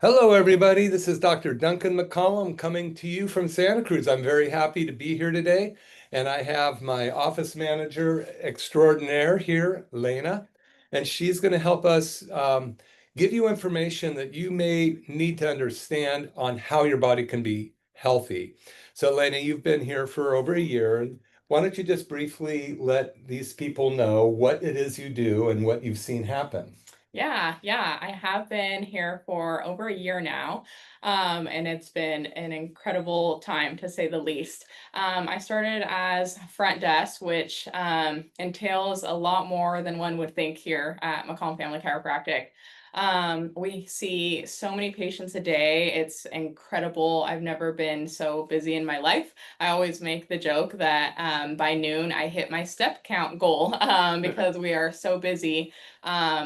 Hello, everybody. This is Dr. Duncan McCollum coming to you from Santa Cruz. I'm very happy to be here today, and I have my office manager extraordinaire here, Lena, and she's going to help us give you information that you may need to understand on how your body can be healthy. So, Lena, you've been here for over a year, and why don't you just briefly let these people know what it is you do and what you've seen happen? Yeah, I have been here for over a year now, and it's been an incredible time to say the least. I started as front desk, which entails a lot more than one would think here at McCollum Family Chiropractic. We see so many patients a day. It's incredible. I've never been so busy in my life. I always make the joke that by noon I hit my step count goal because we are so busy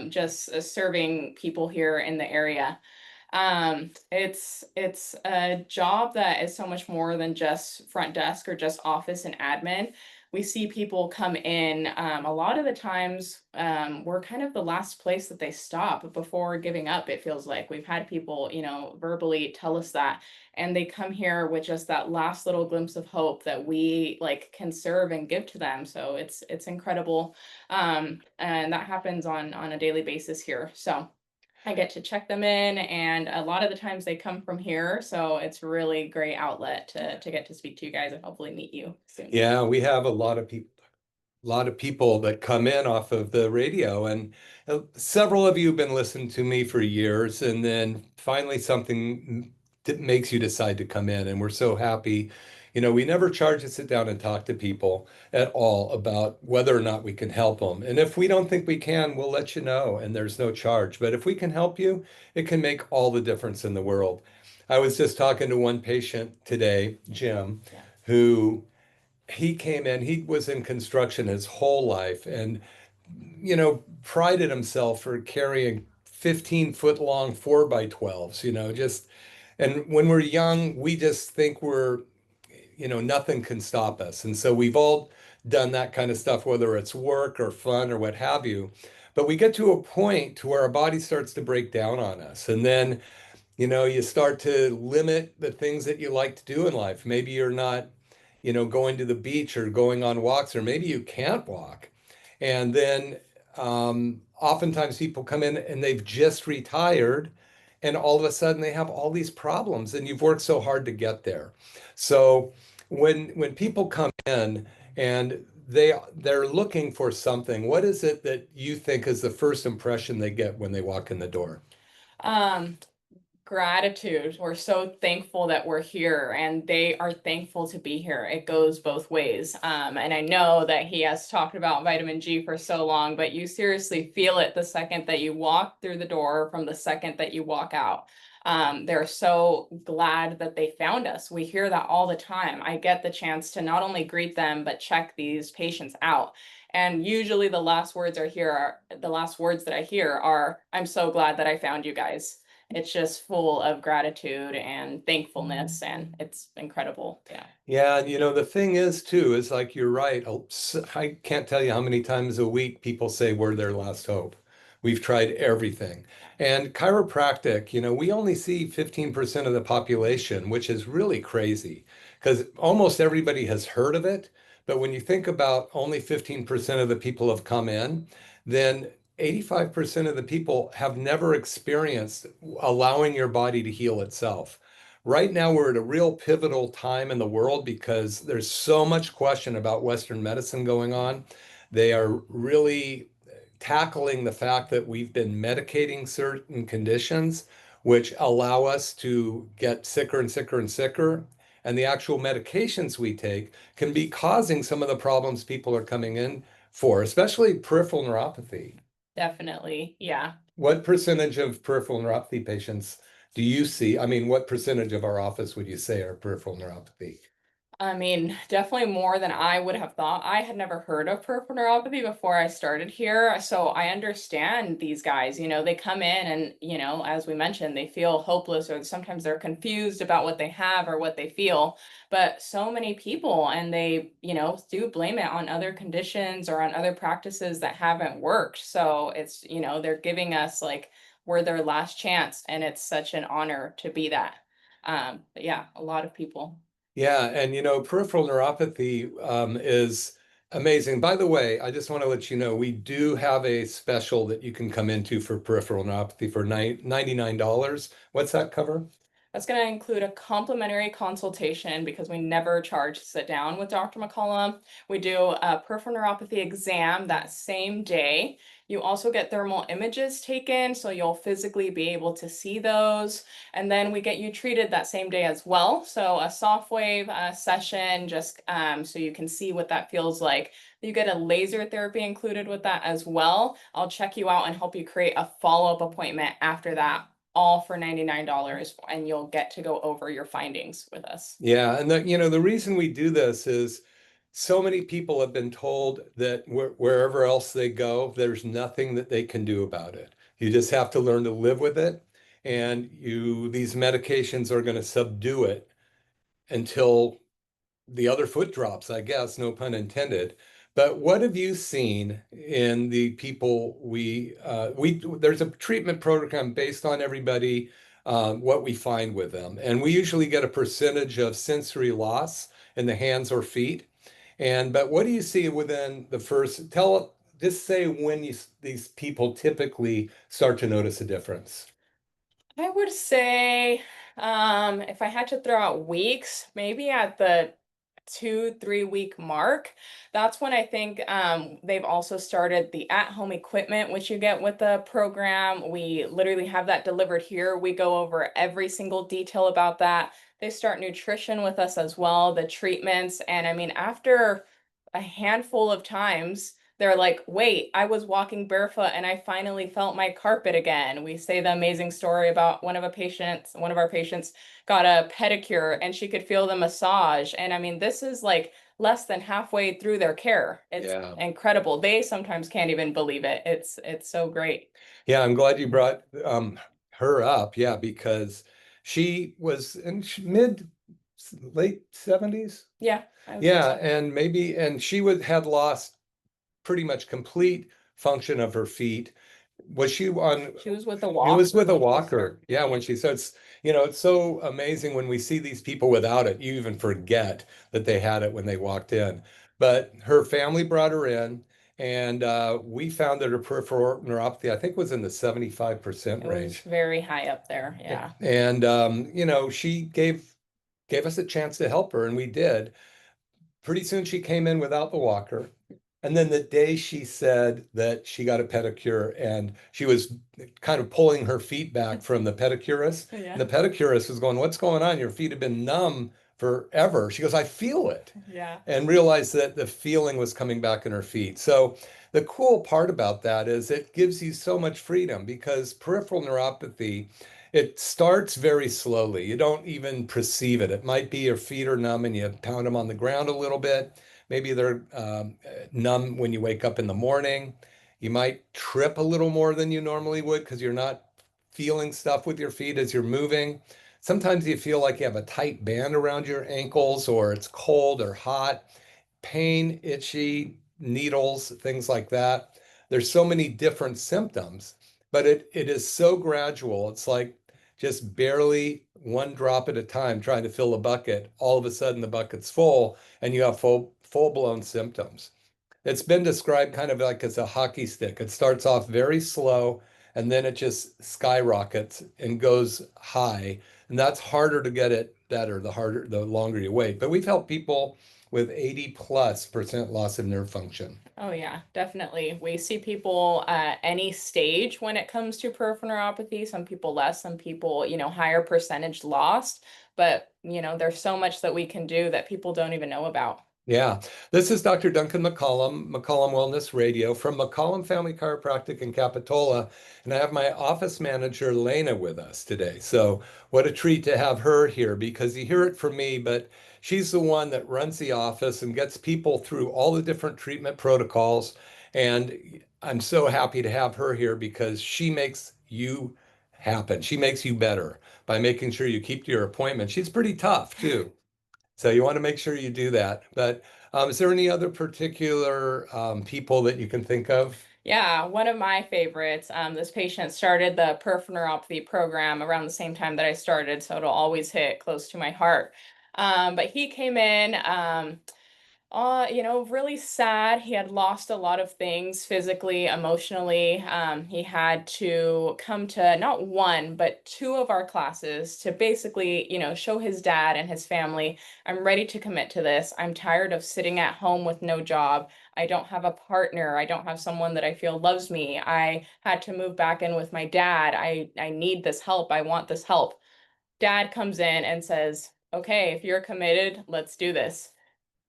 just serving people here in the area. It's a job that is so much more than just front desk or just office and admin. We see people come in. A lot of the times, we're kind of the last place that they stop before giving up. It feels like we've had people, verbally tell us that, and they come here with just that last little glimpse of hope that we like can serve and give to them. So it's incredible, and that happens on a daily basis here. So I get to check them in, and a lot of the times they come from here, so it's really great outlet to get to speak to you guys and hopefully meet you soon. Yeah, we have a lot of people that come in off of the radio, and several of you have been listening to me for years, and then finally something that makes you decide to come in, and we're so happy. We never charge to sit down and talk to people at all about whether or not we can help them. And if we don't think we can, we'll let you know, and there's no charge. But if we can help you, it can make all the difference in the world. I was just talking to one patient today, Jim, Yeah. who he came in, he was in construction his whole life and, prided himself for carrying 15-foot long 4 by 12s, and when we're young, we just think nothing can stop us. And so we've all done that kind of stuff, whether it's work or fun or what have you. But we get to a point to where our body starts to break down on us. And then, you start to limit the things that you like to do in life. Maybe you're not going to the beach or going on walks, or maybe you can't walk. And then oftentimes people come in and they've just retired, and all of a sudden they have all these problems, and you've worked so hard to get there. So when people come in and they're looking for something, what is it that you think is the first impression they get when they walk in the door? Um, Gratitude. We're so thankful that we're here and they are thankful to be here. It goes both ways. And I know that he has talked about vitamin G for so long, but you seriously feel it the second that you walk through the door from the second that you walk out. They're so glad that they found us. We hear that all the time. I get the chance to not only greet them, but check these patients out. And usually the last words that I hear are, I'm so glad that I found you guys. It's just full of gratitude and thankfulness, and it's incredible. Yeah. Yeah, the thing is too, is like you're right. I can't tell you how many times a week people say we're their last hope. We've tried everything. And chiropractic, we only see 15% of the population, which is really crazy because almost everybody has heard of it. But when you think about only 15% of the people have come in, then 85% of the people have never experienced allowing your body to heal itself. Right now, we're at a real pivotal time in the world because there's so much question about Western medicine going on. They are really tackling the fact that we've been medicating certain conditions, which allow us to get sicker and sicker and sicker. And the actual medications we take can be causing some of the problems people are coming in for, especially peripheral neuropathy. Definitely. Yeah. What percentage of peripheral neuropathy patients do you see? I mean, what percentage of our office would you say are peripheral neuropathy? I mean, definitely more than I would have thought. I had never heard of peripheral neuropathy before I started here. So I understand these guys, they come in and, as we mentioned, they feel hopeless or sometimes they're confused about what they have or what they feel. But so many people, and they, do blame it on other conditions or on other practices that haven't worked. So it's, they're giving us like we're their last chance, and it's such an honor to be that. But yeah, a lot of people. Yeah, and peripheral neuropathy is amazing. By the way, I just want to let you know we do have a special that you can come into for peripheral neuropathy for $99. What's that cover? That's going to include a complimentary consultation because we never charge to sit down with Dr. McCollum. We do a peripheral neuropathy exam that same day. You also get thermal images taken, so you'll physically be able to see those. And then we get you treated that same day as well. So a soft wave session, just so you can see what that feels like. You get a laser therapy included with that as well. I'll check you out and help you create a follow-up appointment after that, all for $99, and you'll get to go over your findings with us. Yeah, and the reason we do this is so many people have been told that wherever else they go, there's nothing that they can do about it. You just have to learn to live with it, and these medications are going to subdue it until the other foot drops, I guess, no pun intended. But what have you seen in the people there's a treatment program based on everybody, what we find with them. And we usually get a percentage of sensory loss in the hands or feet. But what do you see within the first, just say when these people typically start to notice a difference? I would say, if I had to throw out weeks, maybe at the 2, 3 week mark, that's when I think they've also started the at-home equipment, which you get with the program. We literally have that delivered here. We go over every single detail about that. They start nutrition with us as well, the treatments. And I mean, after a handful of times, they're like, wait, I was walking barefoot and I finally felt my carpet again. We say the amazing story about one of our patients got a pedicure and she could feel the massage. And I mean, this is like less than halfway through their care. It's Yeah. incredible. They sometimes can't even believe it. It's so great. Yeah, I'm glad you brought her up. Yeah, because she was in late 70s. Yeah, I would say Yeah, so. and she had lost pretty much complete function of her feet. Was she on? She was with a It was walker with a when she walker. started. Yeah, when she starts, it's so amazing when we see these people without it. You even forget that they had it when they walked in. But her family brought her in, and we found that her peripheral neuropathy, I think, was in the 75% It was range. very high up there. Yeah. And she gave us a chance to help her, and we did. Pretty soon she came in without the walker. And then the day she said that she got a pedicure and she was kind of pulling her feet back from the pedicurist, and Yeah. the pedicurist was going, "What's going on? Your feet have been numb forever." She goes, "I feel it," Yeah. and realized that the feeling was coming back in her feet. So the cool part about that is it gives you so much freedom because peripheral neuropathy, it starts very slowly. You don't even perceive it. It might be your feet are numb and you pound them on the ground a little bit. Maybe they're numb when you wake up in the morning. You might trip a little more than you normally would because you're not feeling stuff with your feet as you're moving. Sometimes you feel like you have a tight band around your ankles, or it's cold or hot, pain, itchy, needles, things like that. There's so many different symptoms, but it is so gradual. It's like just barely one drop at a time trying to fill a bucket. All of a sudden the bucket's full and you have full-blown symptoms. It's been described kind of like as a hockey stick. It starts off very slow and then it just skyrockets and goes high. And that's harder to get it better, the longer you wait. But we've helped people with 80+% loss of nerve function. Oh yeah, definitely. We see people at any stage when it comes to peripheral neuropathy. Some people less, some people, higher percentage lost. But, there's so much that we can do that people don't even know about. Yeah, this is Dr. Duncan McCollum, McCollum Wellness Radio from McCollum Family Chiropractic in Capitola. And I have my office manager, Lena, with us today. So, what a treat to have her here because you hear it from me, but she's the one that runs the office and gets people through all the different treatment protocols. And I'm so happy to have her here because she makes you happen. She makes you better by making sure you keep your appointment. She's pretty tough, too. So you want to make sure you do that. But is there any other particular people that you can think of? Yeah, one of my favorites. This patient started the peripheral neuropathy program around the same time that I started, so it'll always hit close to my heart. But he came in, really sad. He had lost a lot of things physically, emotionally. He had to come to not one, but two of our classes to basically, show his dad and his family, I'm ready to commit to this. I'm tired of sitting at home with no job. I don't have a partner. I don't have someone that I feel loves me. I had to move back in with my dad. I need this help. I want this help. Dad comes in and says, okay, if you're committed, let's do this.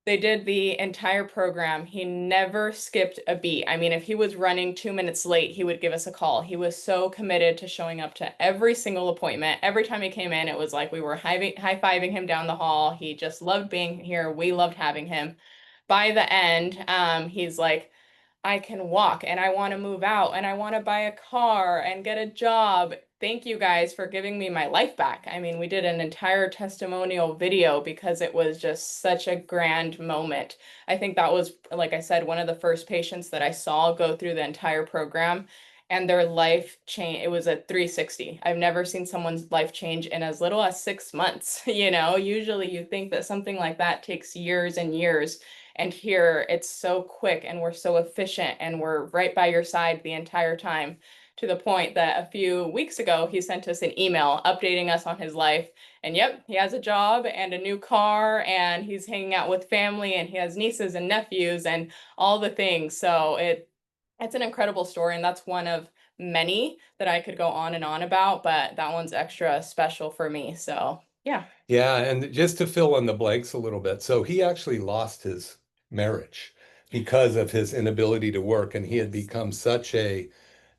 They did the entire program. He never skipped a beat. I mean, if he was running 2 minutes late, he would give us a call. He was so committed to showing up to every single appointment. Every time he came in, it was like we were high-fiving him down the hall. He just loved being here. We loved having him. By the end, he's like, I can walk and I want to move out and I want to buy a car and get a job. Thank you guys for giving me my life back. I mean, we did an entire testimonial video because it was just such a grand moment. I think that was, like I said, one of the first patients that I saw go through the entire program and their life change. It was a 360. I've never seen someone's life change in as little as 6 months. Usually you think that something like that takes years and years. And here it's so quick and we're so efficient and we're right by your side the entire time, to the point that a few weeks ago he sent us an email updating us on his life. And yep, he has a job and a new car and he's hanging out with family and he has nieces and nephews and all the things. So it's an incredible story, and that's one of many that I could go on and on about, but that one's extra special for me. So yeah. Yeah, and just to fill in the blanks a little bit, so he actually lost his marriage because of his inability to work, and he had Yes. become such a,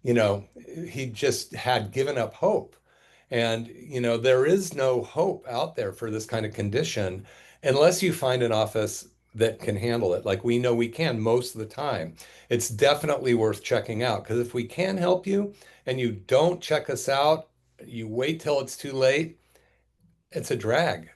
you know, he just had given up hope. And, there is no hope out there for this kind of condition unless you find an office that can handle it. Like we know we can most of the time. It's definitely worth checking out because if we can help you and you don't check us out, you wait till it's too late, it's a drag.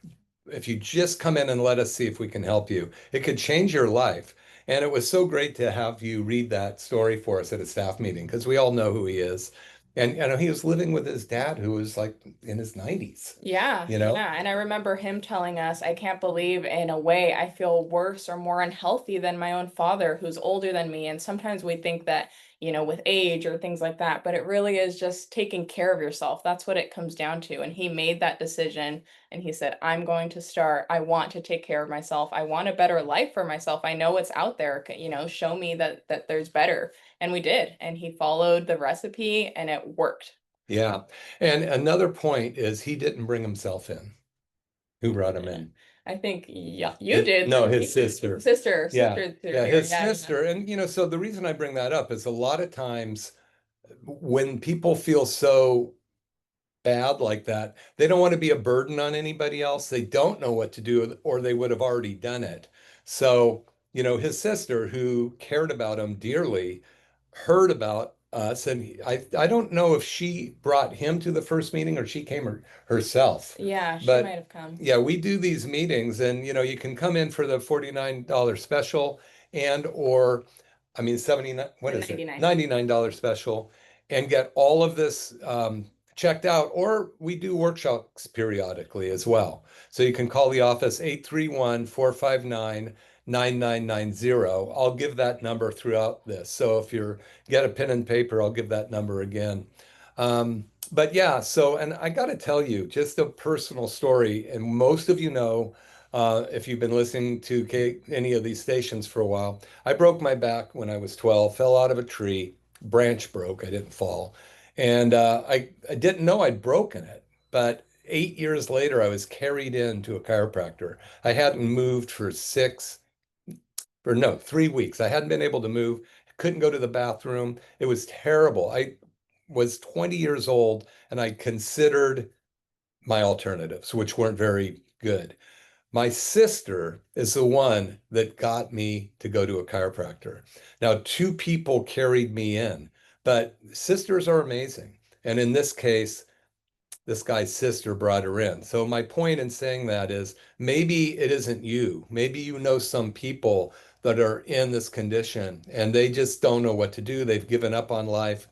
If you just come in and let us see if we can help you, it could change your life. And it was so great to have you read that story for us at a staff meeting because we all know who he is. And he was living with his dad who was like in his 90s, Yeah, you know? yeah. And I remember him telling us, I can't believe in a way I feel worse or more unhealthy than my own father who's older than me. And sometimes we think that, with age or things like that, but it really is just taking care of yourself. That's what it comes down to. And he made that decision and he said, I'm going to start. I want to take care of myself. I want a better life for myself. I know it's out there, show me that there's better. And we did. And he followed the recipe and it worked. Yeah. And another point is he didn't bring himself in. Who brought him Yeah. in? I think, yeah, you did No, through his me. sister. Yeah. Sister through Yeah, here. his Yeah, yeah. sister. And, so the reason I bring that up is a lot of times when people feel so bad like that. They don't want to be a burden on anybody else. They don't know what to do, or they would have already done it. So, his sister, who cared about him dearly, heard about us. And I don't know if she brought him to the first meeting or she came herself. Yeah, she might But have come. yeah, we do these meetings and, you can come in for the $49 special and or, I mean, 79, what The is it? 99. $99 special and get all of this checked out, or we do workshops periodically as well. So you can call the office 831-459-9990. I'll give that number throughout this. So if you're get a pen and paper, I'll give that number again. But yeah, so, and I got to tell you, just a personal story, and most of you know, if you've been listening to any of these stations for a while, I broke my back when I was 12, fell out of a tree, branch broke, I didn't fall. And I didn't know I'd broken it, but 8 years later, I was carried into a chiropractor. I hadn't moved for or no, 3 weeks. I hadn't been able to move, couldn't go to the bathroom. It was terrible. I was 20 years old and I considered my alternatives, which weren't very good. My sister is the one that got me to go to a chiropractor. Now, two people carried me in, but sisters are amazing. And in this case, this guy's sister brought her in. So my point in saying that is maybe it isn't you. Maybe you know some people that are in this condition, and they just don't know what to do. They've given up on life.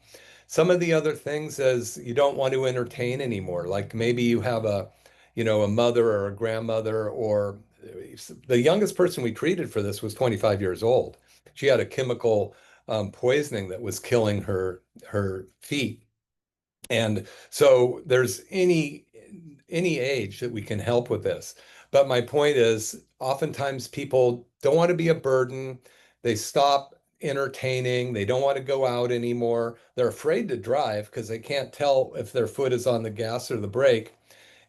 Some of the other things is you don't want to entertain anymore. Like maybe you have a mother or a grandmother, or the youngest person we treated for this was 25 years old. She had a chemical poisoning that was killing her feet. And so there's any age that we can help with this. But my point is, oftentimes people don't want to be a burden. They stop entertaining. They don't want to go out anymore. They're afraid to drive because they can't tell if their foot is on the gas or the brake.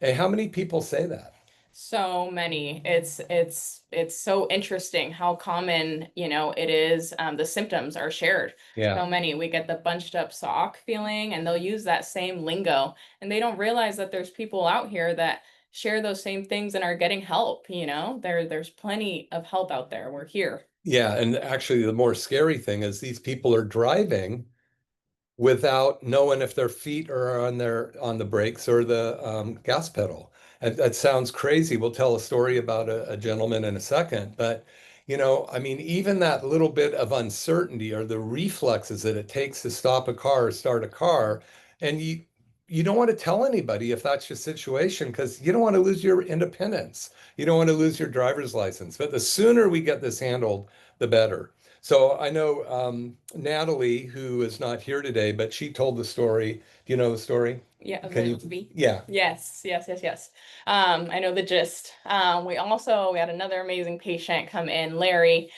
And how many people say that? So many. It's so interesting how common, it is. The symptoms are shared. Yeah. So many. We get the bunched up sock feeling, and they'll use that same lingo, and they don't realize that there's people out here that share those same things and are getting help. There's plenty of help out there. We're here. Yeah. And actually, the more scary thing is these people are driving without knowing if their feet are on the brakes or the gas pedal. And that sounds crazy. We'll tell a story about a gentleman in a second, but I mean, even that little bit of uncertainty or the reflexes that it takes to stop a car or start a car, and you don't want to tell anybody if that's your situation because you don't want to lose your independence. You don't want to lose your driver's license. But the sooner we get this handled, the better. So I know Natalie, who is not here today, but she told the story. Do you know the story? Yeah, of Can the you? V. Yeah. Yes, yes, yes, yes. I know the gist. We had another amazing patient come in, Larry.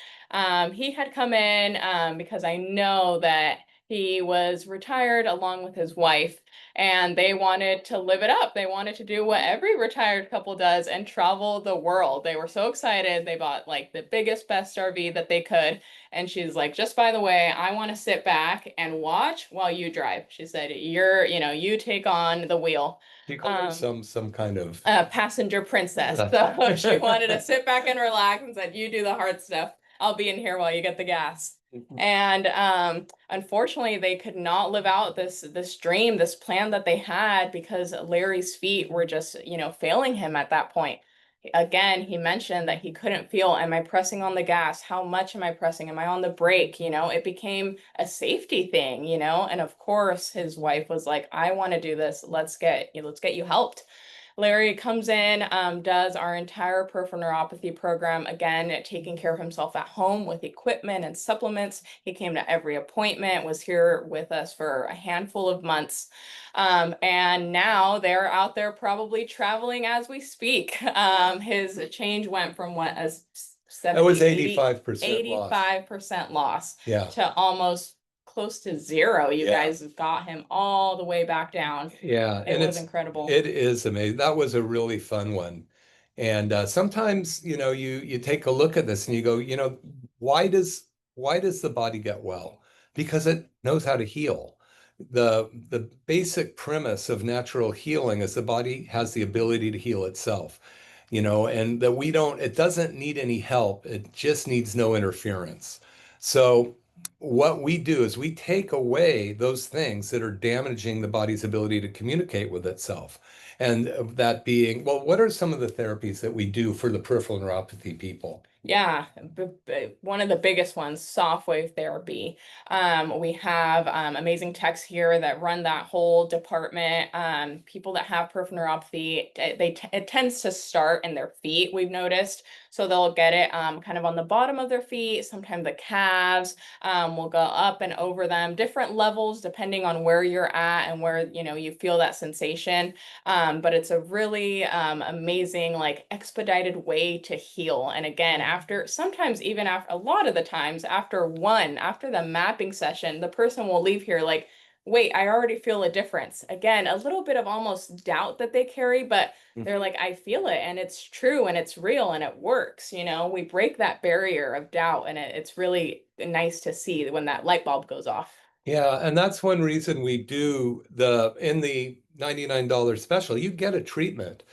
He had come in because I know that he was retired along with his wife, and they wanted to live it up. They wanted to do what every retired couple does and travel the world. They were so excited. They bought like the biggest, best RV that they could. And she's like, just by the way, I want to sit back and watch while you drive. She said, you take on the wheel. She called her Um, some kind of Passenger princess. So she wanted to sit back and relax and said, you do the hard stuff. I'll be in here while you get the gas. And unfortunately, they could not live out this dream, this plan that they had because Larry's feet were just, failing him at that point. Again, he mentioned that he couldn't feel, am I pressing on the gas? How much am I pressing? Am I on the brake? It became a safety thing, and of course his wife was like, I want to do this. Let's get you helped. Larry comes in, does our entire peripheral neuropathy program, again, taking care of himself at home with equipment and supplements. He came to every appointment, was here with us for a handful of months. And now they're out there probably traveling as we speak. His change went from what, as that was 70, 85% loss. 85% loss Yeah. to almost close to zero. You Yeah. guys got him all the way back down. Yeah. It was incredible. It is amazing. That was a really fun one. And sometimes, you take a look at this and you go, why does the body get well? Because it knows how to heal. The basic premise of natural healing is the body has the ability to heal itself, and that it doesn't need any help. It just needs no interference. So what we do is we take away those things that are damaging the body's ability to communicate with itself. And that being, well, what are some of the therapies that we do for the peripheral neuropathy people? Yeah, one of the biggest ones, soft wave therapy. We have amazing techs here that run that whole department. People that have peripheral neuropathy, it tends to start in their feet, we've noticed. So they'll get it kind of on the bottom of their feet, sometimes the calves. Will go up and over them, different levels depending on where you're at and where you feel that sensation. But it's a really amazing, like expedited way to heal. And again, sometimes even after a lot of the times after the mapping session, the person will leave here like, wait, I already feel a difference. Again, a little bit of almost doubt that they carry, but they're like, I feel it and it's true and it's real and it works. We break that barrier of doubt, and it's really nice to see when that light bulb goes off. Yeah, and that's one reason we do in the $99 special, you get a treatment,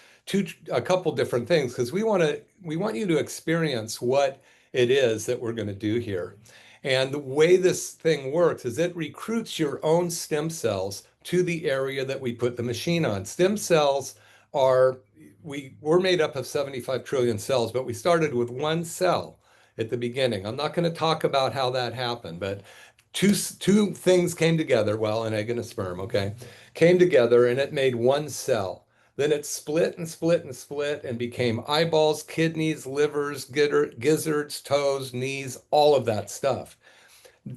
a couple different things, because we want you to experience what it is that we're going to do here. And the way this thing works is it recruits your own stem cells to the area that we put the machine on. Stem cells we're made up of 75 trillion cells, but we started with one cell. at the beginning. I'm not going to talk about how that happened, but two things came together. Well, an egg and a sperm, okay, came together and it made one cell. Then it split and split and split and became eyeballs, kidneys, livers, gizzards, toes, knees, all of that stuff.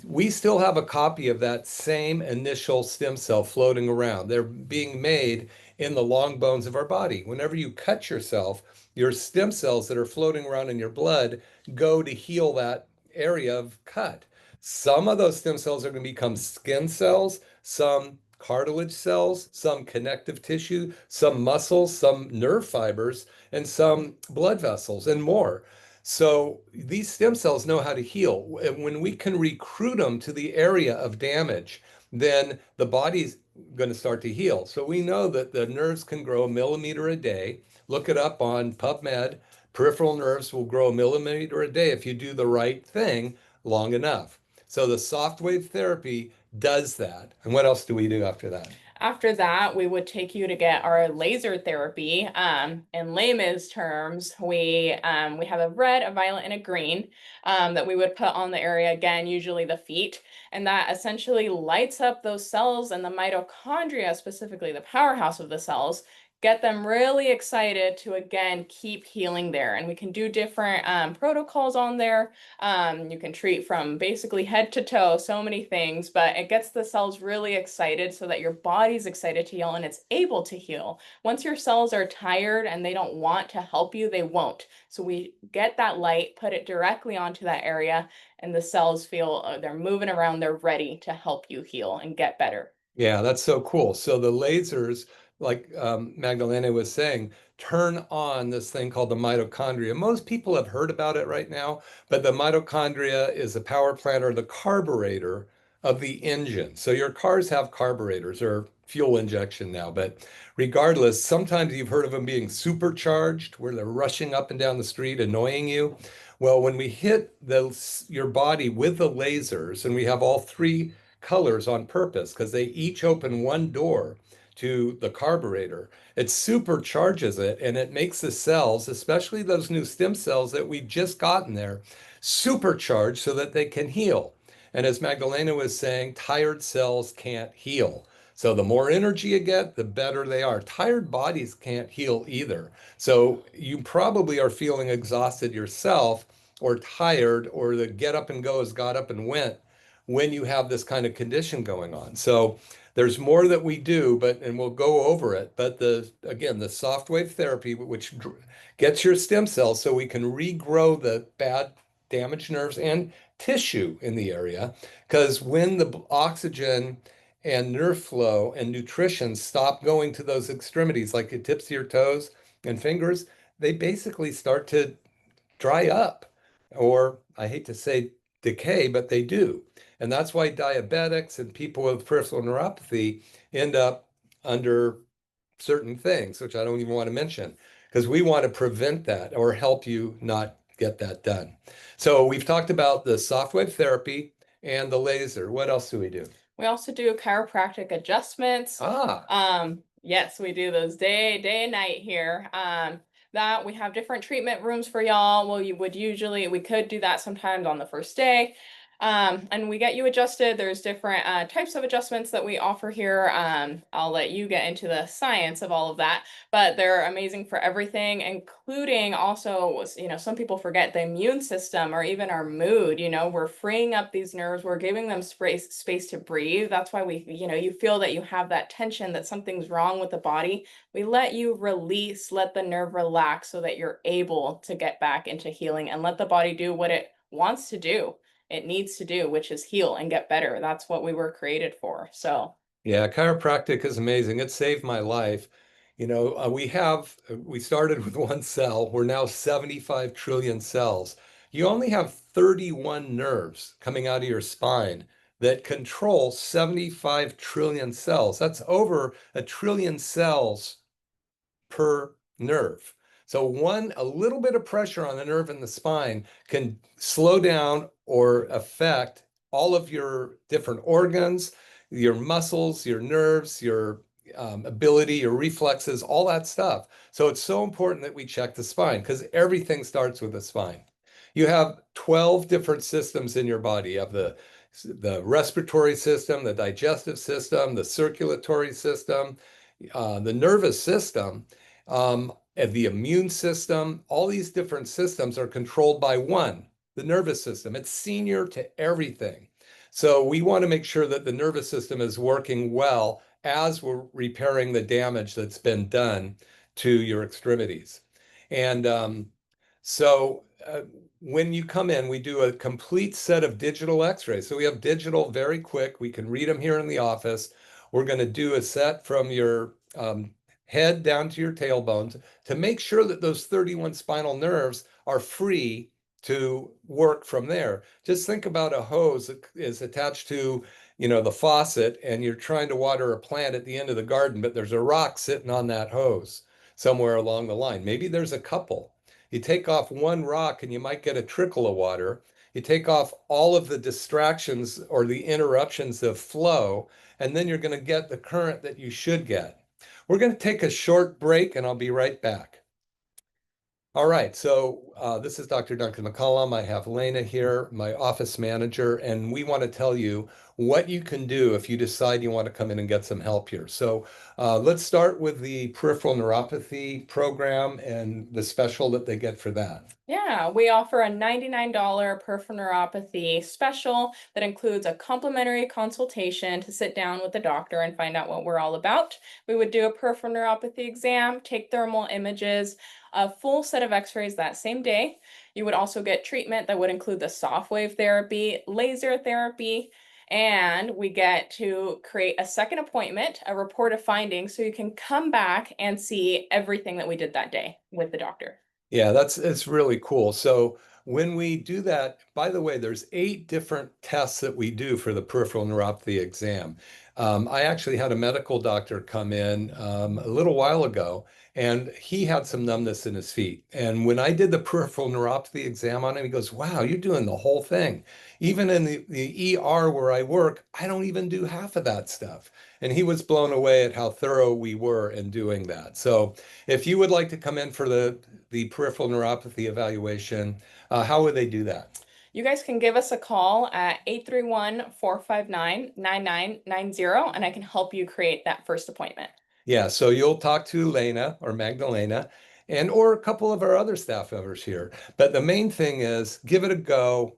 We still have a copy of that same initial stem cell floating around. They're being made in the long bones of our body. Whenever you cut yourself, your stem cells that are floating around in your blood go to heal that area of cut. Some of those stem cells are going to become skin cells, some cartilage cells, some connective tissue, some muscles, some nerve fibers, and some blood vessels, and more. So these stem cells know how to heal. When we can recruit them to the area of damage, then the body's going to start to heal. So we know that the nerves can grow a millimeter a day. Look it up on PubMed. Peripheral nerves will grow a millimeter a day if you do the right thing long enough. So the soft wave therapy does that. And what else do we do after that? After that, we would take you to get our laser therapy. In layman's terms, we have a red, a violet, and a green that we would put on the area, again, usually the feet. And that essentially lights up those cells and the mitochondria, specifically the powerhouse of the cells, get them really excited to, again, keep healing there. And we can do different protocols on there. You can treat from basically head to toe, so many things, but it gets the cells really excited so that your body's excited to heal and it's able to heal. Once your cells are tired and they don't want to help you, they won't. So we get that light, put it directly onto that area, and the cells feel they're moving around, they're ready to help you heal and get better. Yeah, that's so cool. So the lasers, like Magdalena was saying, turn on this thing called the mitochondria. Most people have heard about it right now, but the mitochondria is the power plant or the carburetor of the engine. So your cars have carburetors or fuel injection now, but regardless, sometimes you've heard of them being supercharged, where they're rushing up and down the street, annoying you. Well, when we hit your body with the lasers, and we have all three colors on purpose because they each open one door to the carburetor. It supercharges it and it makes the cells, especially those new stem cells that we just gotten there, supercharged so that they can heal. And as Magdalena was saying, tired cells can't heal. So the more energy you get, the better they are. Tired bodies can't heal either. So you probably are feeling exhausted yourself or tired, or the get up and go has got up and went when you have this kind of condition going on. So there's more that we do, but and we'll go over it. But the soft wave therapy, which gets your stem cells so we can regrow the bad damaged nerves and tissue in the area. Because when the oxygen and nerve flow and nutrition stop going to those extremities, like the tips of your toes and fingers, they basically start to dry up, or I hate to say decay, but they do. And that's why diabetics and people with peripheral neuropathy end up under certain things, which I don't even want to mention, because we want to prevent that or help you not get that done. So we've talked about the soft wave therapy and the laser. What else do we do? We also do chiropractic adjustments. Ah, Yes, we do those day and night here. That we have different treatment rooms for y'all. Well, we could do that sometimes on the first day. And we get you adjusted. There's different types of adjustments that we offer here. I'll let you get into the science of all of that, but they're amazing for everything, including also, some people forget the immune system or even our mood. We're freeing up these nerves. We're giving them space to breathe. That's why you feel that you have that tension, that something's wrong with the body. We let you release, let the nerve relax so that you're able to get back into healing and let the body do what it wants to do, it needs to do, which is heal and get better. That's what we were created for. So, yeah, chiropractic is amazing. It saved my life. We started with one cell. We're now 75 trillion cells. You only have 31 nerves coming out of your spine that control 75 trillion cells. That's over a trillion cells per nerve. So a little bit of pressure on the nerve in the spine can slow down or affect all of your different organs, your muscles, your nerves, your ability, your reflexes, all that stuff. So it's so important that we check the spine because everything starts with the spine. You have 12 different systems in your body. You have the respiratory system, the digestive system, the circulatory system, the nervous system, and the immune system. All these different systems are controlled by one, the nervous system. It's senior to everything. So we want to make sure that the nervous system is working well as we're repairing the damage that's been done to your extremities. And so when you come in, we do a complete set of digital x-rays. So we have digital very quick. We can read them here in the office. We're going to do a set from your head down to your tailbones to make sure that those 31 spinal nerves are free to work from there. Just think about a hose that is attached to, the faucet, and you're trying to water a plant at the end of the garden, but there's a rock sitting on that hose somewhere along the line. Maybe there's a couple. You take off one rock and you might get a trickle of water. You take off all of the distractions or the interruptions of flow, and then you're going to get the current that you should get. We're going to take a short break and I'll be right back. All right, so this is Dr. Duncan McCollum. I have Lena here, my office manager, and we want to tell you what you can do if you decide you want to come in and get some help here. So let's start with the peripheral neuropathy program and the special that they get for that. Yeah, we offer a $99 peripheral neuropathy special that includes a complimentary consultation to sit down with the doctor and find out what we're all about. We would do a peripheral neuropathy exam, take thermal images, a full set of x-rays that same day. You would also get treatment that would include the soft wave therapy, laser therapy, and we get to create a second appointment, a report of findings, so you can come back and see everything that we did that day with the doctor. Yeah, it's really cool. So when we do that, by the way, there's 8 different tests that we do for the peripheral neuropathy exam. I actually had a medical doctor come in a little while ago, and he had some numbness in his feet. And when I did the peripheral neuropathy exam on him, he goes, "Wow, you're doing the whole thing. Even in the ER where I work, I don't even do half of that stuff." And he was blown away at how thorough we were in doing that. So if you would like to come in for the peripheral neuropathy evaluation, how would they do that? You guys can give us a call at 831-459-9990, and I can help you create that first appointment. Yeah, so you'll talk to Lena or Magdalena and or a couple of our other staff members here. But the main thing is give it a go.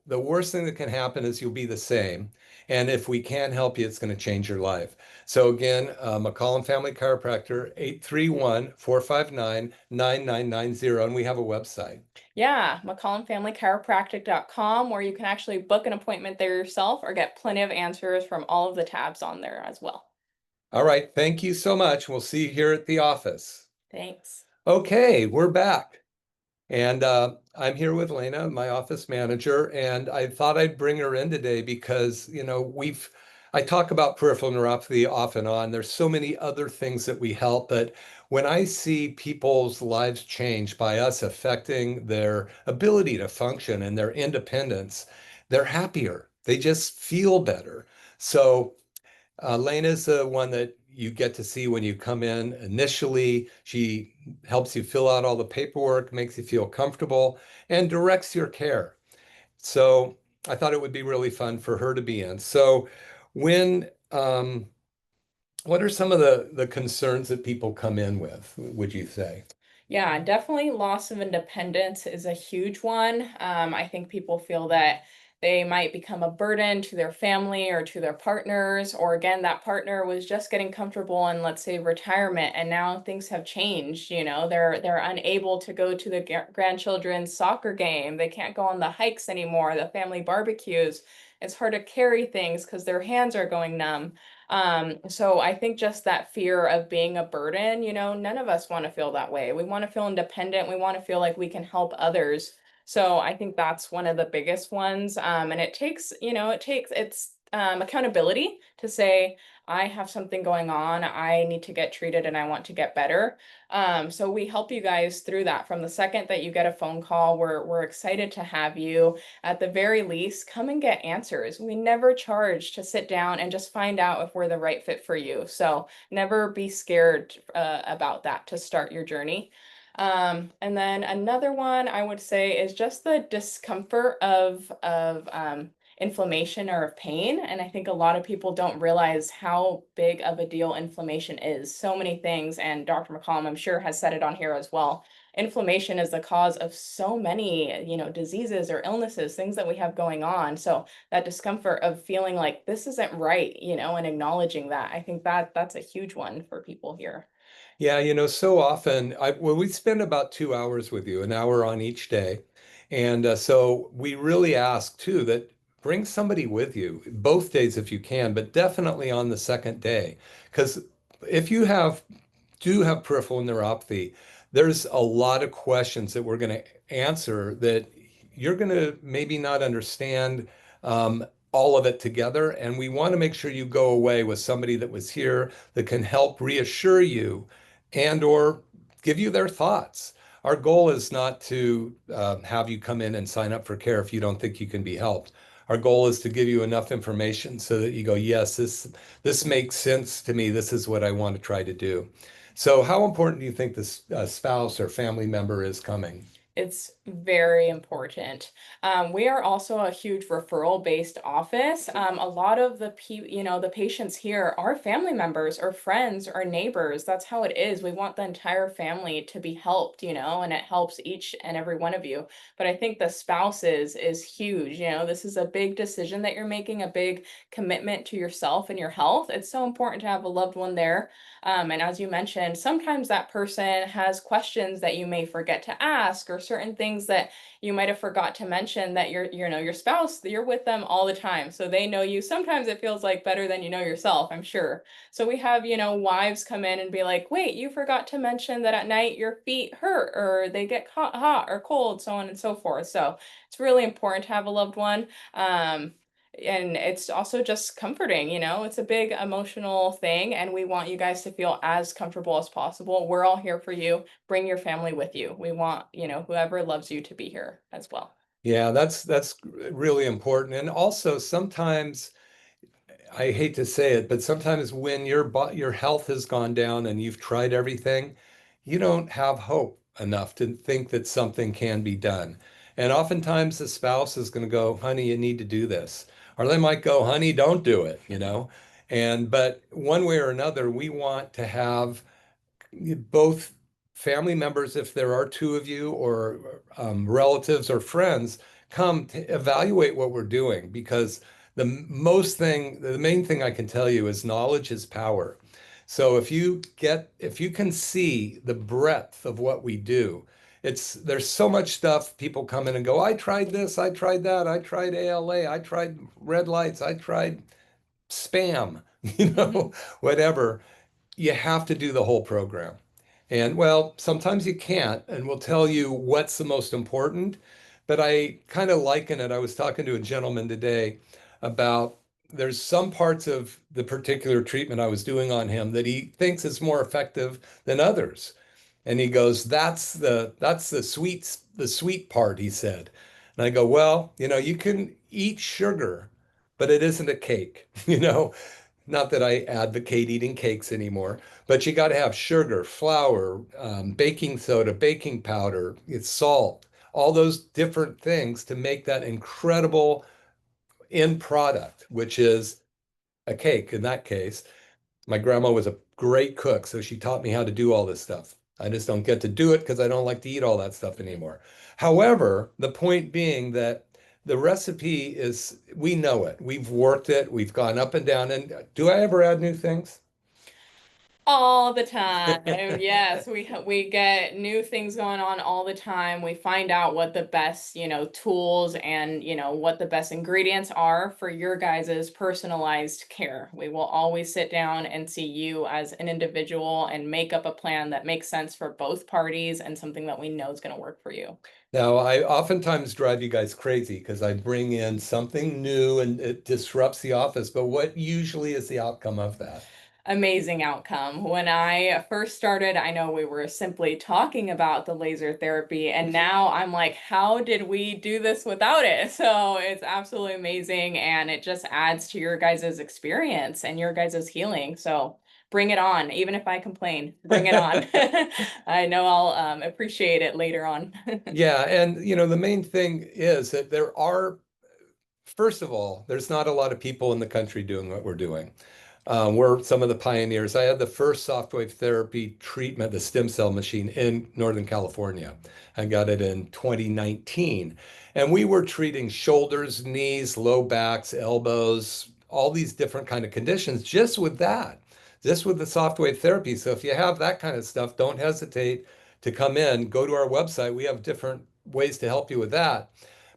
The worst thing that can happen is you'll be the same. And if we can help you, it's going to change your life. So again, McCollum Family Chiropractor, 831-459-9990. And we have a website. Yeah, McCollumFamilyChiropractic.com, where you can actually book an appointment there yourself or get plenty of answers from all of the tabs on there as well. All right, thank you so much. We'll see you here at the office. Thanks. Okay, we're back. And I'm here with Lena, my office manager, and I thought I'd bring her in today because, I talk about peripheral neuropathy off and on. There's so many other things that we help, but when I see people's lives change by us affecting their ability to function and their independence, they're happier. They just feel better. So Lena's the one that you get to see when you come in initially. She helps you fill out all the paperwork, makes you feel comfortable, and directs your care. So I thought it would be really fun for her to be in. So when what are some of the concerns that people come in with, would you say? Yeah, definitely loss of independence is a huge one. I think people feel that they might become a burden to their family or to their partners, or again, that partner was just getting comfortable in, let's say, retirement, and now things have changed. They're unable to go to the grandchildren's soccer game. They can't go on the hikes anymore, the family barbecues. It's hard to carry things because their hands are going numb. So I think just that fear of being a burden, none of us want to feel that way. We want to feel independent. We want to feel like we can help others. So I think that's one of the biggest ones. And it's accountability to say, I have something going on. I need to get treated and I want to get better. So we help you guys through that from the second that you get a phone call. We're excited to have you. At the very least, come and get answers. We never charge to sit down and just find out if we're the right fit for you. So never be scared about that to start your journey. And then another one I would say is just the discomfort of inflammation or of pain. And I think a lot of people don't realize how big of a deal inflammation is. So many things, and Dr. McCollum, I'm sure, has said it on here as well. Inflammation is the cause of so many, diseases or illnesses, things that we have going on. So that discomfort of feeling like this isn't right, and acknowledging that, I think that's a huge one for people here. Yeah, so often well, we spend about 2 hours with you, an hour on each day. And so we really ask too that bring somebody with you both days if you can, but definitely on the second day. Because if you do have peripheral neuropathy, there's a lot of questions that we're going to answer that you're going to maybe not understand all of it together. And we want to make sure you go away with somebody that was here that can help reassure you and or give you their thoughts. Our goal is not to have you come in and sign up for care if you don't think you can be helped. Our goal is to give you enough information so that you go, yes, this makes sense to me. This is what I want to try to do. So, how important do you think this spouse or family member is coming? It's very important. We are also a huge referral-based office. A lot of the patients here are family members or friends or neighbors. That's how it is. We want the entire family to be helped, and it helps each and every one of you. But I think the spouses is huge. This is a big decision that you're making, a big commitment to yourself and your health. It's so important to have a loved one there. And as you mentioned, sometimes that person has questions that you may forget to ask, or certain things that you might have forgot to mention that your spouse, you're with them all the time. So they know you. Sometimes it feels like better than you know yourself, I'm sure. So we have, wives come in and be like, wait, you forgot to mention that at night your feet hurt or they get hot or cold, so on and so forth. So it's really important to have a loved one. And it's also just comforting, it's a big emotional thing, and we want you guys to feel as comfortable as possible. We're all here for you. Bring your family with you. We want, whoever loves you to be here as well. Yeah, that's really important. And also sometimes I hate to say it, but sometimes when your health has gone down and you've tried everything, you don't have hope enough to think that something can be done. And oftentimes the spouse is going to go, "Honey, you need to do this," or they might go, "Honey, don't do it." And but one way or another, we want to have both family members, if there are two of you, or relatives or friends, come to evaluate what we're doing because the main thing I can tell you is knowledge is power. So if you can see the breadth of what we do, there's so much stuff people come in and go, I tried this, I tried that, I tried ALA, I tried red lights, I tried spam, Mhm. whatever. You have to do the whole program. And well, sometimes you can't, and we'll tell you what's the most important. But I kind of liken it. I was talking to a gentleman today about there's some parts of the particular treatment I was doing on him that he thinks is more effective than others. And he goes, that's the sweet part, he said. And I go, well, you can eat sugar, but it isn't a cake, Not that I advocate eating cakes anymore, but you got to have sugar, flour, baking soda, baking powder, it's salt, all those different things to make that incredible end product, which is a cake in that case. My grandma was a great cook, so she taught me how to do all this stuff. I just don't get to do it because I don't like to eat all that stuff anymore. However, the point being that the recipe is, we know it. We've worked it. We've gone up and down. And do I ever add new things? All the time. Yes, we get new things going on all the time. We find out what the best, tools and, what the best ingredients are for your guys' personalized care. We will always sit down and see you as an individual and make up a plan that makes sense for both parties and something that we know is going to work for you. Now, I oftentimes drive you guys crazy because I bring in something new and it disrupts the office. But what usually is the outcome of that? Amazing outcome. When I first started, I know we were simply talking about the laser therapy, and now I'm like, how did we do this without it? So it's absolutely amazing, and it just adds to your guys' experience and your guys' healing. So bring it on. Even if I complain, bring it on. I know I'll appreciate it later on. Yeah, and the main thing is that first of all, there's not a lot of people in the country doing what we're doing. We're some of the pioneers. I had the first soft wave therapy treatment, the stem cell machine, in Northern California. I got it in 2019. And we were treating shoulders, knees, low backs, elbows, all these different kind of conditions just with that, just with the soft wave therapy. So if you have that kind of stuff, don't hesitate to come in, go to our website. We have different ways to help you with that.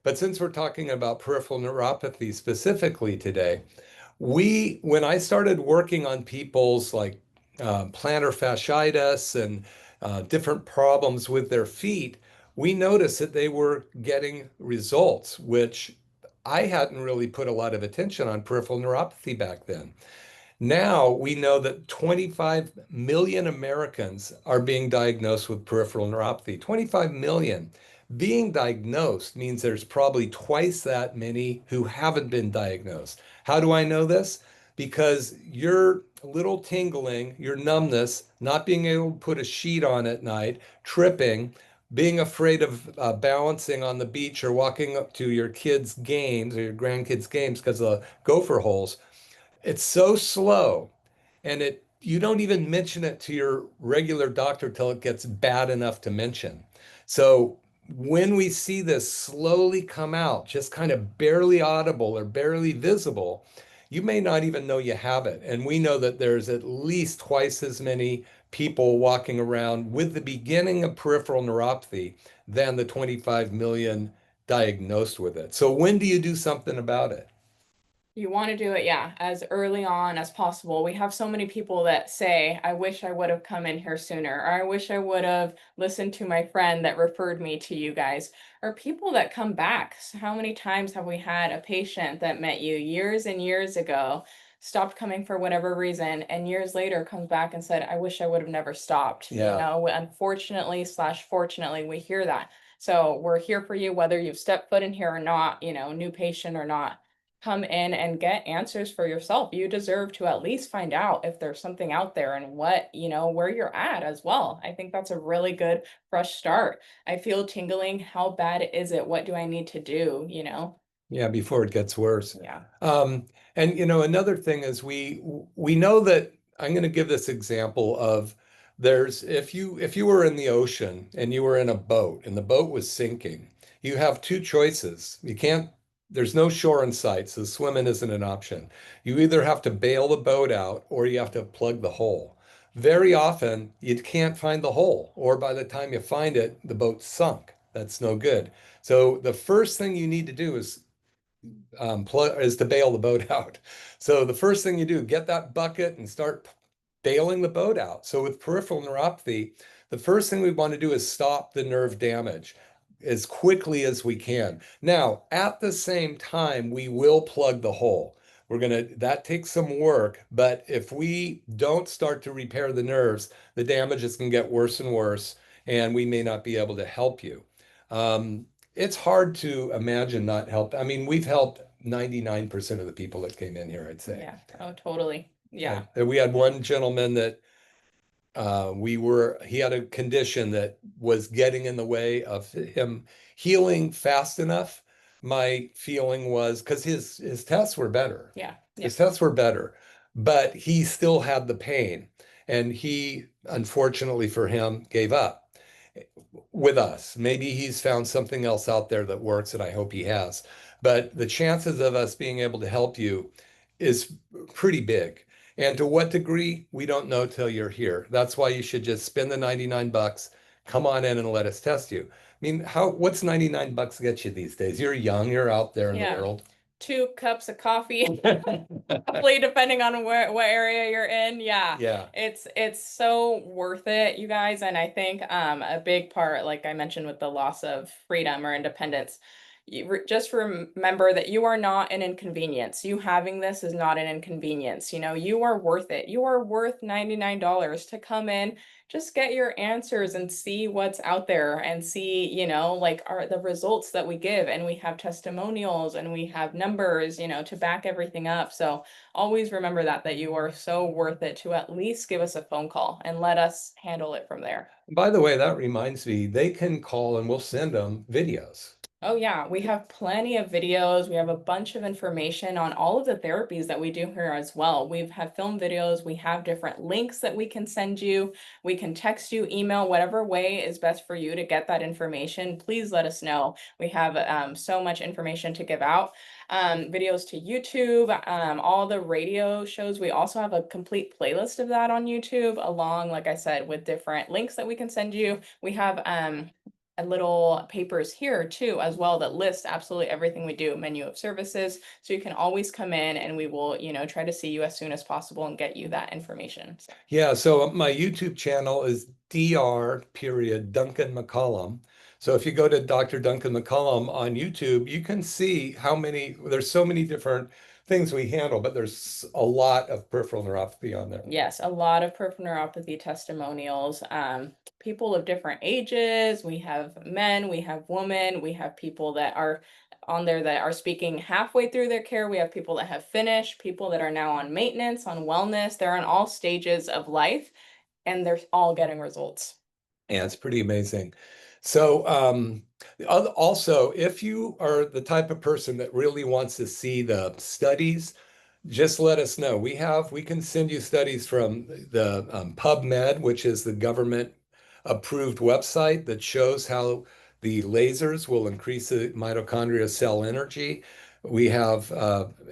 But since we're talking about peripheral neuropathy specifically today, when I started working on people's like plantar fasciitis and different problems with their feet, we noticed that they were getting results, which I hadn't really put a lot of attention on peripheral neuropathy back then. Now we know that 25 million Americans are being diagnosed with peripheral neuropathy. 25 million. Being diagnosed means there's probably twice that many who haven't been diagnosed. How do I know this? Because your little tingling, your numbness, not being able to put a sheet on at night, tripping, being afraid of balancing on the beach or walking up to your kids' games or your grandkids' games because of the gopher holes, it's so slow, and you don't even mention it to your regular doctor till it gets bad enough to mention. So when we see this slowly come out, just kind of barely audible or barely visible, you may not even know you have it. And we know that there's at least twice as many people walking around with the beginning of peripheral neuropathy than the 25 million diagnosed with it. So when do you do something about it? You want to do it, yeah, as early on as possible. We have so many people that say, I wish I would have come in here sooner, or I wish I would have listened to my friend that referred me to you guys, or people that come back. So how many times have we had a patient that met you years and years ago, stopped coming for whatever reason, and years later comes back and said, I wish I would have never stopped. Yeah. Unfortunately slash fortunately, we hear that. So we're here for you, whether you've stepped foot in here or not, new patient or not. Come in and get answers for yourself. You deserve to at least find out if there's something out there and where you're at as well. I think that's a really good fresh start. I feel tingling. How bad is it? What do I need to do? Yeah, before it gets worse. Yeah. Um, and another thing is we know that I'm going to give this example of there's if you were in the ocean and you were in a boat and the boat was sinking, you have two choices. There's no shore in sight, so swimming isn't an option. You either have to bail the boat out or you have to plug the hole. Very often you can't find the hole, or by the time you find it, the boat's sunk. That's no good. So the first thing you need to do is to bail the boat out. So the first thing you do, get that bucket and start bailing the boat out. So with peripheral neuropathy, the first thing we want to do is stop the nerve damage as quickly as we can. Now, at the same time, we will plug the hole. That takes some work, but if we don't start to repair the nerves, the damage is going to get worse and worse, and we may not be able to help you. Um, it's hard to imagine not help. I mean, we've helped 99% of the people that came in here, I'd say. Yeah. Oh, totally. Yeah. And we had one gentleman that he had a condition that was getting in the way of him healing fast enough. My feeling was because his tests were better. Yeah. Yeah. His tests were better, but he still had the pain. And he, unfortunately for him, gave up with us. Maybe he's found something else out there that works, and I hope he has. But the chances of us being able to help you is pretty big. And to what degree, we don't know till you're here. That's why you should just spend the 99 bucks, come on in and let us test you. I mean, what's 99 bucks get you these days? You're young, you're out there in the Yeah. world. 2 cups of coffee, roughly, depending on what area you're in. Yeah. Yeah. It's so worth it, you guys. And I think a big part, like I mentioned with the loss of freedom or independence, just remember that you are not an inconvenience. You having this is not an inconvenience. You know, you are worth it. You are worth $99 to come in, just get your answers and see what's out there and see, you know, like are the results that we give. And we have testimonials and we have numbers, you know, to back everything up. So always remember that you are so worth it to at least give us a phone call and let us handle it from there. By the way, that reminds me, they can call and we'll send them videos. Oh yeah, we have plenty of videos. We have a bunch of information on all of the therapies that we do here as well. We've had film videos. We have different links that we can send you. We can text you, email, whatever way is best for you to get that information. Please let us know. We have so much information to give out. Videos to YouTube, all the radio shows. We also have a complete playlist of that on YouTube, along, like I said, with different links that we can send you. We have a little papers here too as well that list absolutely everything we do, menu of services. So you can always come in and we will, you know, try to see you as soon as possible and get you that information. So, Yeah, so my YouTube channel is Dr. period Duncan McCollum. So if you go to Dr. Duncan McCollum on YouTube, you can see how many, there's so many different things we handle, but there's a lot of peripheral neuropathy on there. yes, a lot of peripheral neuropathy testimonials. People of different ages. We have men, we have women, we have people that are on there that are speaking halfway through their care. We have people that have finished, people that are now on maintenance, on wellness. They're on all stages of life and they're all getting results. Yeah, it's pretty amazing. So, also, if you are the type of person that really wants to see the studies, just let us know. We can send you studies from the PubMed, which is the government approved website that shows how the lasers will increase the mitochondria cell energy. We have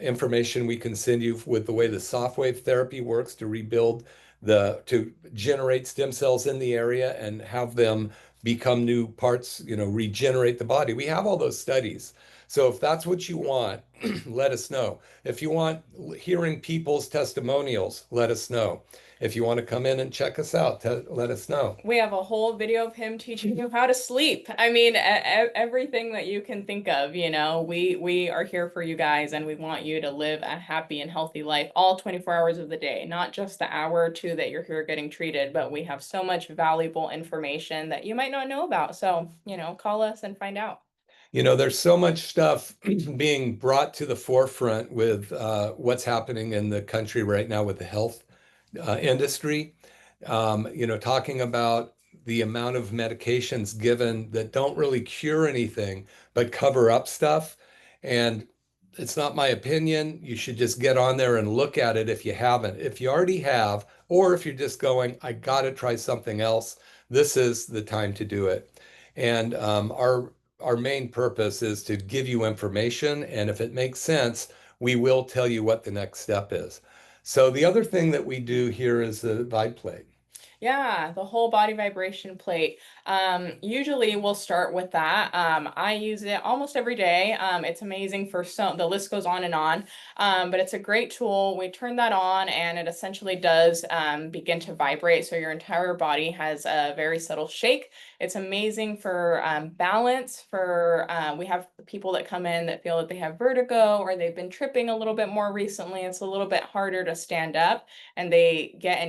information we can send you with the way the soft wave therapy works to rebuild to generate stem cells in the area and have them become new parts, regenerate the body. We have all those studies. So if that's what you want, let us know. If you want hearing people's testimonials, let us know. If you want to come in and check us out, let us know. We have a whole video of him teaching you how to sleep. I mean, everything that you can think of, you know, we are here for you guys and we want you to live a happy and healthy life all 24 hours of the day, not just the hour or two that you're here getting treated, but we have so much valuable information that you might not know about. So, you know, call us and find out. There's so much stuff being brought to the forefront with what's happening in the country right now with the health industry. Talking about the amount of medications given that don't really cure anything, but cover up stuff. And it's not my opinion. You should just get on there and look at it if you haven't. If you already have, or if you're just going, I got to try something else, this is the time to do it. And our main purpose is to give you information, and if it makes sense, we will tell you what the next step is. So the other thing that we do here is the vibe plate. Yeah, the whole body vibration plate. Usually we'll start with that. I use it almost every day. It's amazing for some, the list goes on and on. But it's a great tool. We turn that on and it essentially does begin to vibrate. So your entire body has a very subtle shake. It's amazing for balance. We have people that come in that feel that they have vertigo or they've been tripping a little bit more recently. It's a little bit harder to stand up and they get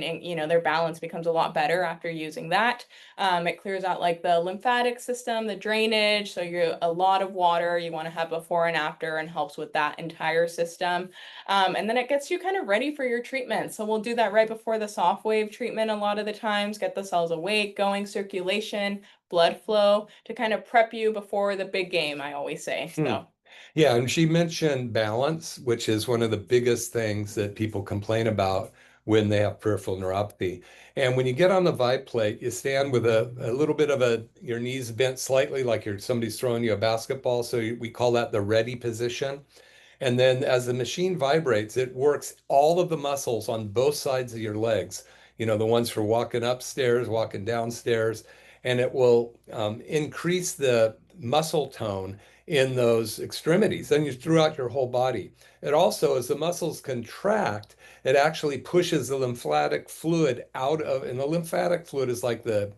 their balance becomes a lot better after using that. It clears out like the lymphatic system, the drainage. So a lot of water you want to have before and after and helps with that entire system. And then it gets you kind of ready for your treatment. So we'll do that right before the soft wave treatment a lot of the times, get the cells awake, going, circulation, blood flow to kind of prep you before the big game, I always say. Hmm. So Yeah, and she mentioned balance, which is one of the biggest things that people complain about when they have peripheral neuropathy. And when you get on the vibe plate, you stand with a little bit of your knees bent slightly, like somebody's throwing you a basketball. So we call that the ready position. And then as the machine vibrates, it works all of the muscles on both sides of your legs, the ones for walking upstairs, walking downstairs, and it will increase the muscle tone in those extremities. Then you throughout your whole body. It also, as the muscles contract, it actually pushes the lymphatic fluid out of, and the lymphatic fluid is like the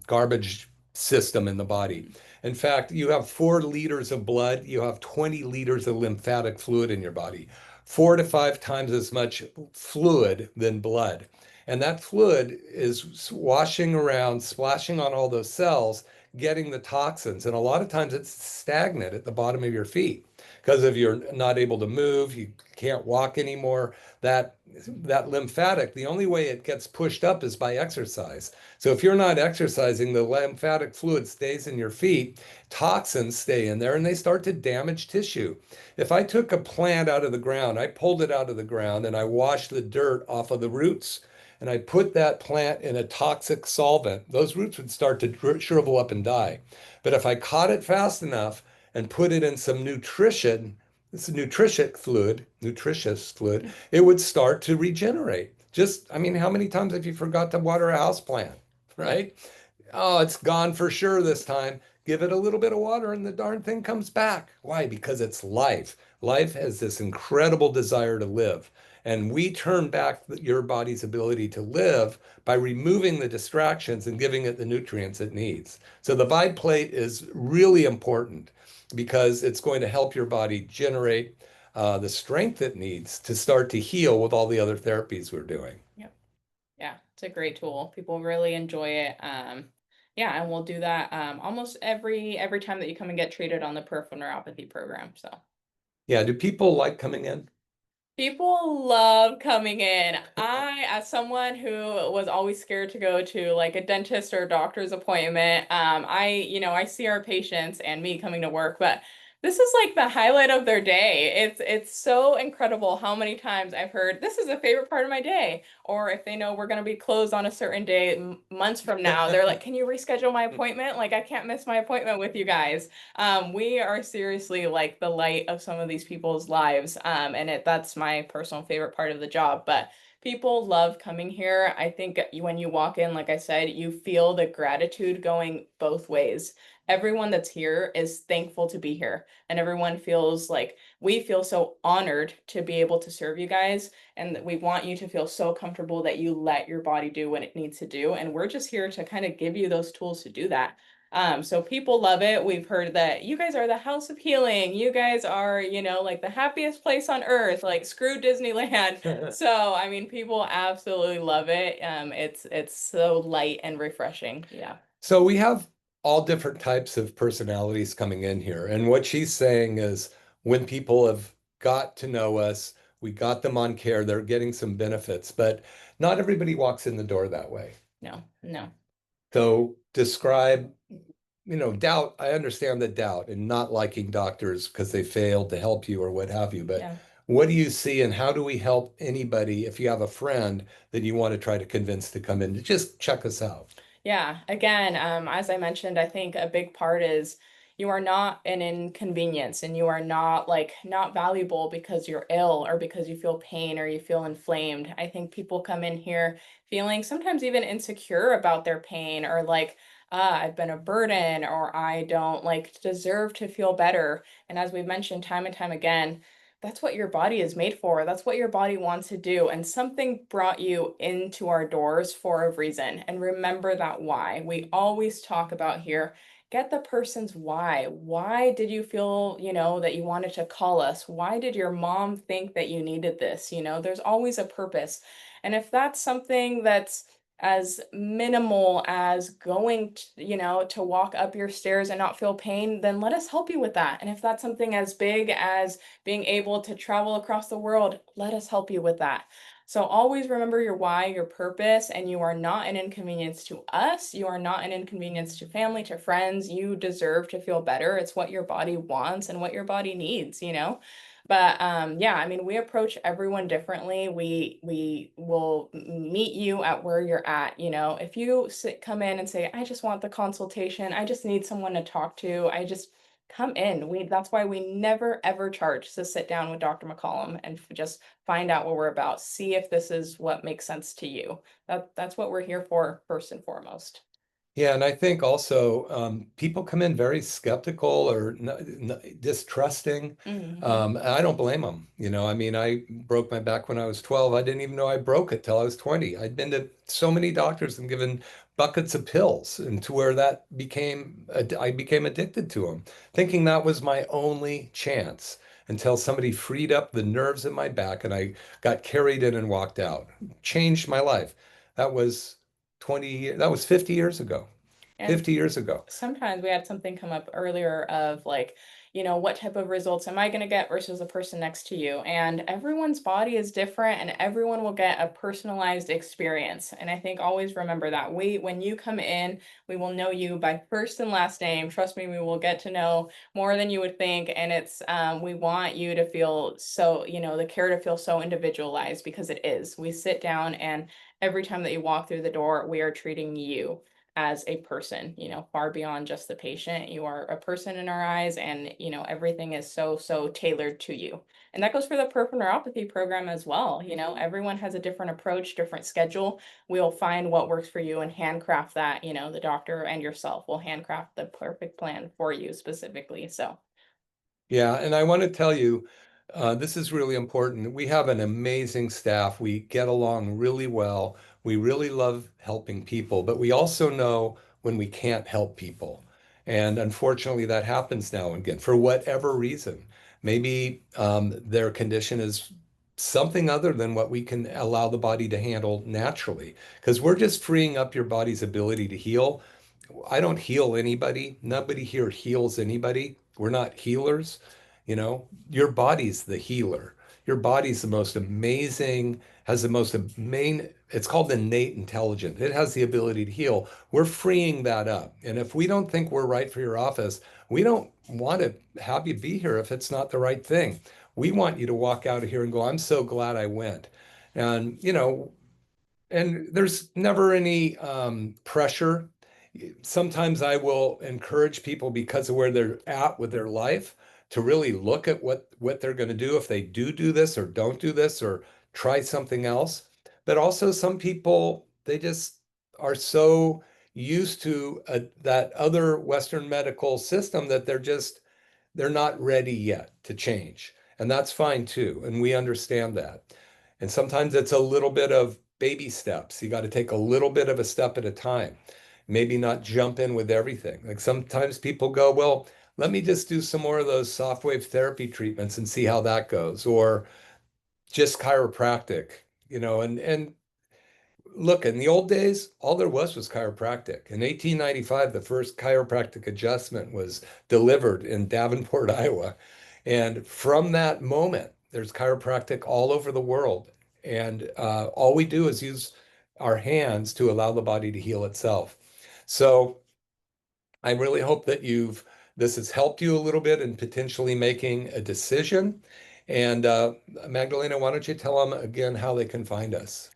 garbage system in the body. In fact, you have 4 liters of blood, you have 20 liters of lymphatic fluid in your body, 4 to 5 times as much fluid than blood. And that fluid is washing around, splashing on all those cells, getting the toxins. And a lot of times it's stagnant at the bottom of your feet because if you're not able to move, you can't walk anymore. That lymphatic, the only way it gets pushed up is by exercise. So if you're not exercising, the lymphatic fluid stays in your feet, toxins stay in there, and they start to damage tissue. If I took a plant out of the ground, I pulled it out of the ground and I washed the dirt off of the roots, and I put that plant in a toxic solvent, those roots would start to shrivel up and die. But if I caught it fast enough and put it in some nutrition, it's a nutritious fluid, it would start to regenerate. Just, I mean, how many times have you forgot to water a house plant, Yeah. right? Oh, it's gone for sure this time. Give it a little bit of water and the darn thing comes back. Why? Because it's life. Life has this incredible desire to live. And we turn back your body's ability to live by removing the distractions and giving it the nutrients it needs. So the Vibe Plate is really important because it's going to help your body generate the strength it needs to start to heal with all the other therapies we're doing. Yep. Yeah, it's a great tool. People really enjoy it. Yeah, and we'll do that almost every time that you come and get treated on the peripheral neuropathy program. So Yeah, do people like coming in? people love coming in. I, as someone who was always scared to go to like a dentist or a doctor's appointment, I see our patients and me coming to work, but this is like the highlight of their day. It's so incredible how many times I've heard this is a favorite part of my day. Or if they know we're going to be closed on a certain day months from now, they're like, "Can you reschedule my appointment? Like I can't miss my appointment with you guys." We are seriously like the light of some of these people's lives. That's my personal favorite part of the job. But people love coming here. I think when you walk in, like I said, you feel the gratitude going both ways. Everyone that's here is thankful to be here, and everyone feels like we feel so honored to be able to serve you guys, and we want you to feel so comfortable that you let your body do what it needs to do. And we're just here to kind of give you those tools to do that. So people love it. We've heard that you guys are the house of healing. You guys are, like the happiest place on earth, like screw Disneyland. So, I mean, people absolutely love it. It's so light and refreshing. Yeah. So we have all different types of personalities coming in here. And what she's saying is when people have got to know us, we got them on care, they're getting some benefits, but not everybody walks in the door that way. No, no. So describe, doubt. I understand the doubt and not liking doctors because they failed to help you or what have you, but Yeah. what do you see and how do we help anybody if you have a friend that you want to try to convince to come in to just check us out? Yeah, again, as I mentioned, I think a big part is you are not an inconvenience and you are not valuable because you're ill or because you feel pain or you feel inflamed. I think people come in here feeling sometimes even insecure about their pain or like, I've been a burden or I don't like deserve to feel better. And as we've mentioned time and time again, that's what your body is made for. That's what your body wants to do. And something brought you into our doors for a reason. And remember that why. We always talk about here, get the person's why. Why did you feel, that you wanted to call us? Why did your mom think that you needed this? There's always a purpose. And if that's something that's as minimal as going to walk up your stairs and not feel pain, then let us help you with that. And if that's something as big as being able to travel across the world, let us help you with that. So always remember your why, your purpose, and you are not an inconvenience to us. You are not an inconvenience to family, to friends. You deserve to feel better. It's what your body wants and what your body needs. But yeah, I mean, we approach everyone differently. We will meet you at where you're at. If you come in and say, I just want the consultation, I just need someone to talk to, I just come in. That's why we never ever charge to sit down with Dr. McCollum and just find out what we're about. See if this is what makes sense to you. That's what we're here for first and foremost. Yeah, and I think also people come in very skeptical or distrusting. Hmm. And I don't blame them. I mean, I broke my back when I was 12. I didn't even know I broke it till I was 20. I'd been to so many doctors and given buckets of pills, and to where I became addicted to them, thinking that was my only chance until somebody freed up the nerves in my back and I got carried in and walked out. Changed my life. That was that was 50 years ago. And 50 years ago. sometimes we had something come up earlier of like, what type of results am I going to get versus the person next to you? And everyone's body is different and everyone will get a personalized experience. And I think always remember that when you come in, we will know you by first and last name. Trust me, we will get to know more than you would think. And we want you to feel so, the care to feel so individualized because it is. We sit down and every time that you walk through the door, we are treating you as a person, far beyond just the patient. You are a person in our eyes, and everything is so, so tailored to you. And that goes for the peripheral neuropathy program as well. Everyone has a different approach, different schedule. We'll find what works for you and handcraft that. The doctor and yourself will handcraft the perfect plan for you specifically. So Yeah, and I want to tell you, this is really important. We have an amazing staff. We get along really well. We really love helping people, but we also know when we can't help people. And unfortunately, that happens now and again for whatever reason. Maybe their condition is something other than what we can allow the body to handle naturally, because we're just freeing up your body's ability to heal. I don't heal anybody. Nobody here heals anybody. We're not healers. Your body's the healer. Your body's the most amazing, has the most main, it's called innate intelligence. It has the ability to heal. We're freeing that up. And if we don't think we're right for your office, we don't want to have you be here if it's not the right thing. We want you to walk out of here and go, I'm so glad I went. And, and there's never any pressure. Sometimes I will encourage people because of where they're at with their life to really look at what they're going to do if they do this or don't do this or try something else. But also some people, they just are so used to that other Western medical system that they're not ready yet to change. And that's fine too. And we understand that. And sometimes it's a little bit of baby steps. You got to take a little bit of a step at a time. Maybe not jump in with everything. Like sometimes people go, well, let me just do some more of those soft wave therapy treatments and see how that goes, or just chiropractic, and look, in the old days, all there was chiropractic. In 1895, the first chiropractic adjustment was delivered in Davenport, Iowa. And from that moment, there's chiropractic all over the world. And all we do is use our hands to allow the body to heal itself. So I really hope that this has helped you a little bit in potentially making a decision. And Magdalena, why don't you tell them again how they can find us?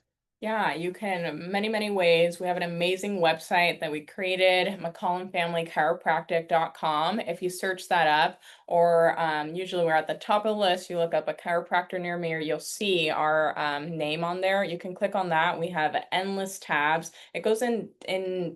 yeah, you can many, many ways. We have an amazing website that we created, McCollumFamilyChiropractic.com. If you search that up, or usually we're at the top of the list, you look up a chiropractor near me, or you'll see our name on there. You can click on that. We have endless tabs. It goes in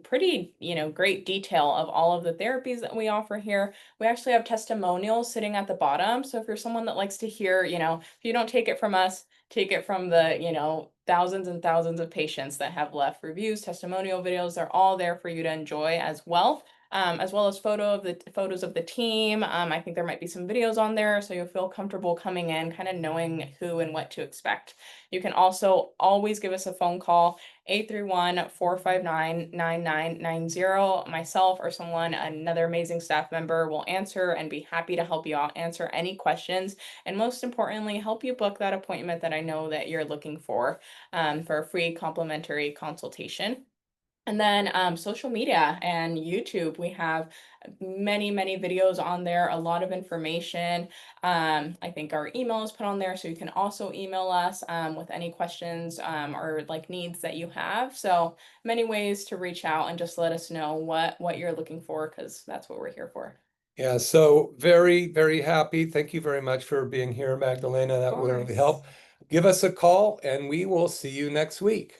pretty, great detail of all of the therapies that we offer here. We actually have testimonials sitting at the bottom. So if you're someone that likes to hear, if you don't take it from us, take it from the, thousands and thousands of patients that have left reviews, testimonial videos. They're all there for you to enjoy as well as photos of the team. I think there might be some videos on there, so you'll feel comfortable coming in, kind of knowing who and what to expect. You can also always give us a phone call, 831-459-9990. Myself or another amazing staff member will answer and be happy to help you out, answer any questions, and most importantly, help you book that appointment that I know that you're looking for a free complimentary consultation. And then social media and YouTube, we have many, many videos on there, a lot of information. I think our email is put on there, so you can also email us with any questions or like needs that you have. So many ways to reach out and just let us know what you're looking for, because that's what we're here for. Yeah, so very, very happy. Thank you very much for being here, Magdalena. Of That will really course. help. Give us a call and we will see you next week.